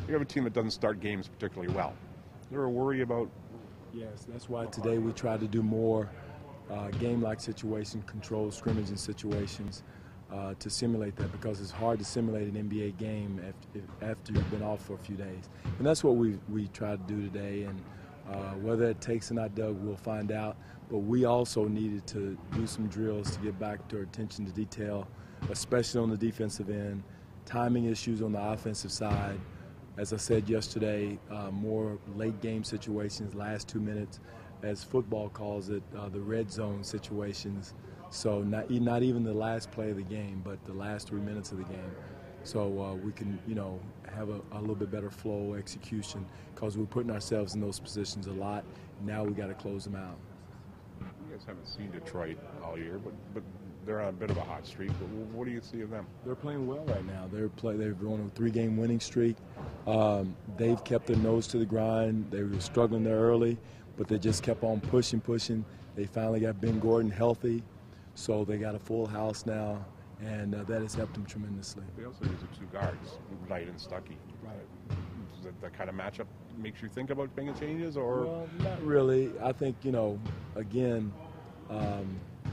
You have a team that doesn't start games particularly well. Is there a worry about? Yes, that's why today we try to do more game-like situation, control scrimmaging situations to simulate that, because it's hard to simulate an NBA game after you've been off for a few days. And that's what we try to do today. And whether it takes or not, Doug, we'll find out. But we also needed to do some drills to get back to our attention to detail, especially on the defensive end, timing issues on the offensive side. As I said yesterday, more late game situations, last 2 minutes, as football calls it, the red zone situations. So not even the last play of the game, but the last 3 minutes of the game. So we can, have a little bit better flow execution, because we're putting ourselves in those positions a lot. Now we got to close them out. You guys haven't seen Detroit all year, but they're on a bit of a hot streak. But what do you see of them? They're playing well right now. They're on a 3-game winning streak. They've kept their nose to the grind. They were struggling there early, but they just kept on pushing. They finally got Ben Gordon healthy, so they got a full house now, and that has helped them tremendously. They also use the 2 guards, Wright and Stuckey. Right. Does that kind of matchup makes you think about making changes, or? Well, not really. I think, again,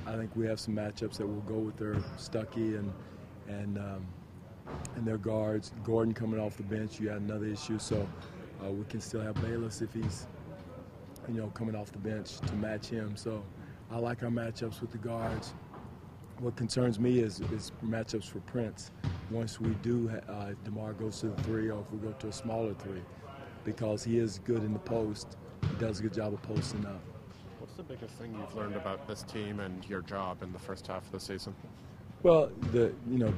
I think we have some matchups that will go with their Stuckey and their guards. Gordon coming off the bench, you had another issue, so we can still have Bayless if he's, coming off the bench to match him. So I like our matchups with the guards. What concerns me is matchups for Prince. Once we do, if DeMar goes to the 3 or if we go to a smaller 3, because he is good in the post. He does a good job of posting up. What's the biggest thing you've learned about this team and your job in the first half of the season? Well,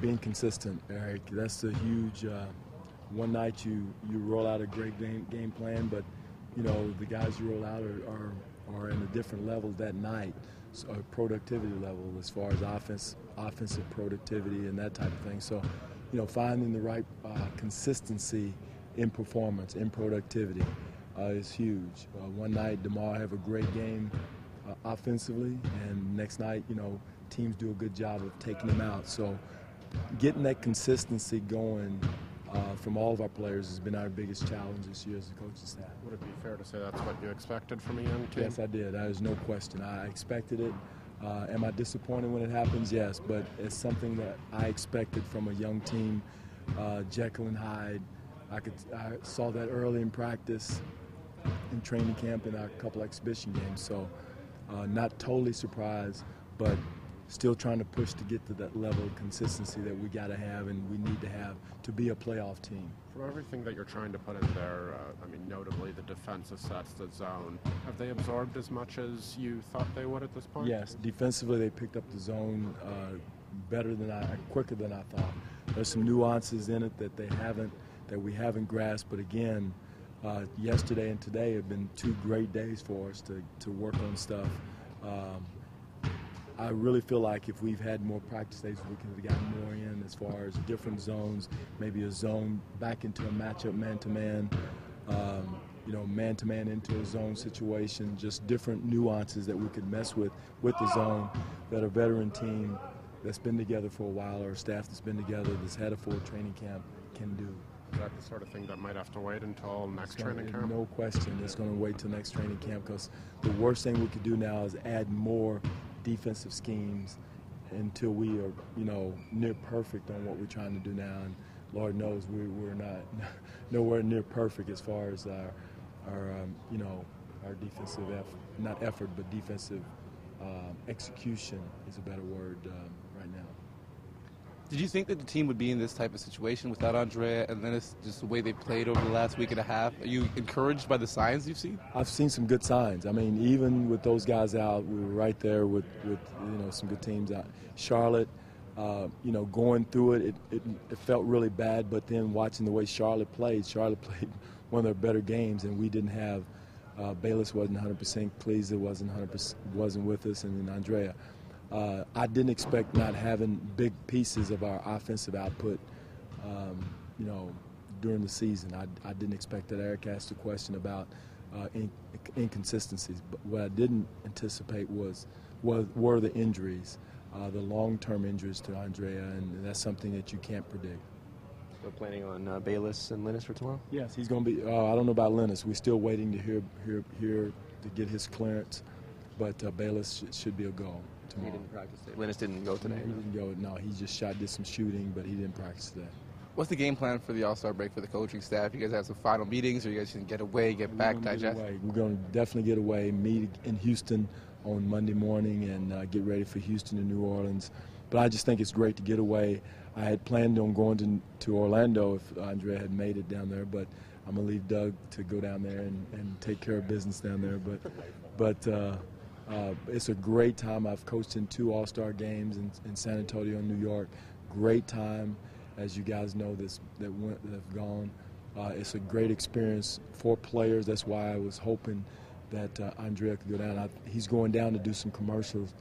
being consistent, Eric. That's the huge. One night you roll out a great game plan, but the guys you roll out are in a different level that night, so productivity level as far as offensive productivity and that type of thing. So, finding the right consistency in performance, in productivity, is huge. One night DeMar have a great game offensively, and next night, teams do a good job of taking him out. So getting that consistency going from all of our players has been our biggest challenge this year as a coaching staff. Would it be fair to say that's what you expected from a young team? Yes, I did. There's no question. I expected it. Am I disappointed when it happens? Yes, but it's something that I expected from a young team. Jekyll and Hyde. I saw that early in practice, in training camp, in a couple exhibition games. So not totally surprised, but still trying to push to get to that level of consistency that we got to have and we need to have to be a playoff team. For everything that you're trying to put in there, notably the defensive sets, the zone, have they absorbed as much as you thought they would at this point? Yes, defensively they picked up the zone quicker than I thought. There's some nuances in it that we haven't grasped, but again, yesterday and today have been 2 great days for us to work on stuff. I really feel like if we've had more practice days, we could have gotten more in as far as different zones, maybe a zone back into a matchup man-to-man, man-to-man into a zone situation, just different nuances that we could mess with the zone that a veteran team that's been together for a while or a staff that's been together that's had a full training camp can do. Is that the sort of thing that might have to wait until next training camp? No question. It's going to wait till next training camp, because the worst thing we could do now is add more defensive schemes until we are, near perfect on what we're trying to do now. And Lord knows we're not nowhere near perfect as far as our defensive defensive execution is a better word right now. Did you think that the team would be in this type of situation without Andrea, and then it's just the way they played over the last week and a half? Are you encouraged by the signs you've seen? I've seen some good signs. I mean, even with those guys out, we were right there with some good teams out. Charlotte, going through it felt really bad, but then watching the way Charlotte played one of their better games, and we didn't have Bayless wasn't 100%, Cleese wasn't with us, and then Andrea. I didn't expect not having big pieces of our offensive output, during the season. I didn't expect that. Eric asked a question about inconsistencies, but what I didn't anticipate were the injuries, the long-term injuries to Andrea, and that's something that you can't predict. We're planning on Bayless and Linus for tomorrow? Yes, he's going to be. I don't know about Linus. We're still waiting to hear to get his clearance, but Bayless should be a go tomorrow. He didn't practice today. Linus didn't go today. He didn't go. No, he just did some shooting, but he didn't practice today. What's the game plan for the All-Star break for the coaching staff? You guys have some final meetings, or you guys can get away, get back, digest? We're going to definitely get away, meet in Houston on Monday morning, and get ready for Houston and New Orleans. But I just think it's great to get away. I had planned on going to Orlando if Andrea had made it down there, but I'm going to leave Doug to go down there and take care of business down there. But it's a great time. I've coached in 2 All-Star games in San Antonio and New York. Great time, as you guys know, that have gone. It's a great experience for players. That's why I was hoping that Andrea could go down. He's going down to do some commercials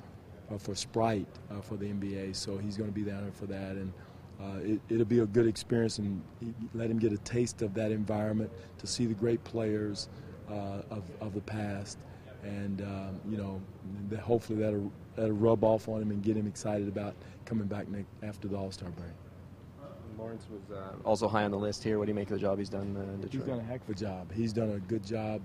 for Sprite for the NBA, so he's going to be down there for that. And it'll be a good experience, and let him get a taste of that environment, to see the great players of the past, and hopefully that'll rub off on him and get him excited about coming back after the All-Star break. Lawrence was also high on the list here. What do you make of the job he's done in Detroit? He's done a heck of a job. He's done a good job.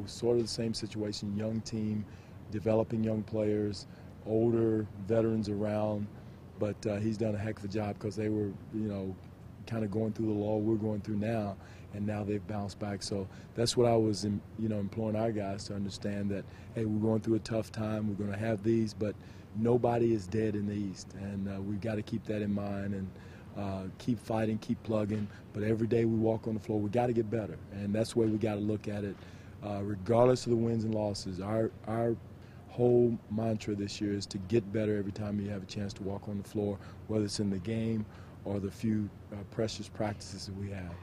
Sort of the same situation, young team, developing young players, older veterans around, but he's done a heck of a job because they were, kind of going through the lull we're going through now, and now they've bounced back. So that's what I was, imploring our guys to understand, that, hey, we're going through a tough time. We're going to have these, but nobody is dead in the East, and we've got to keep that in mind and keep fighting, keep plugging. But every day we walk on the floor, we got to get better, and that's the way we got to look at it, regardless of the wins and losses. Our whole mantra this year is to get better every time you have a chance to walk on the floor, whether it's in the game or the few precious practices that we have.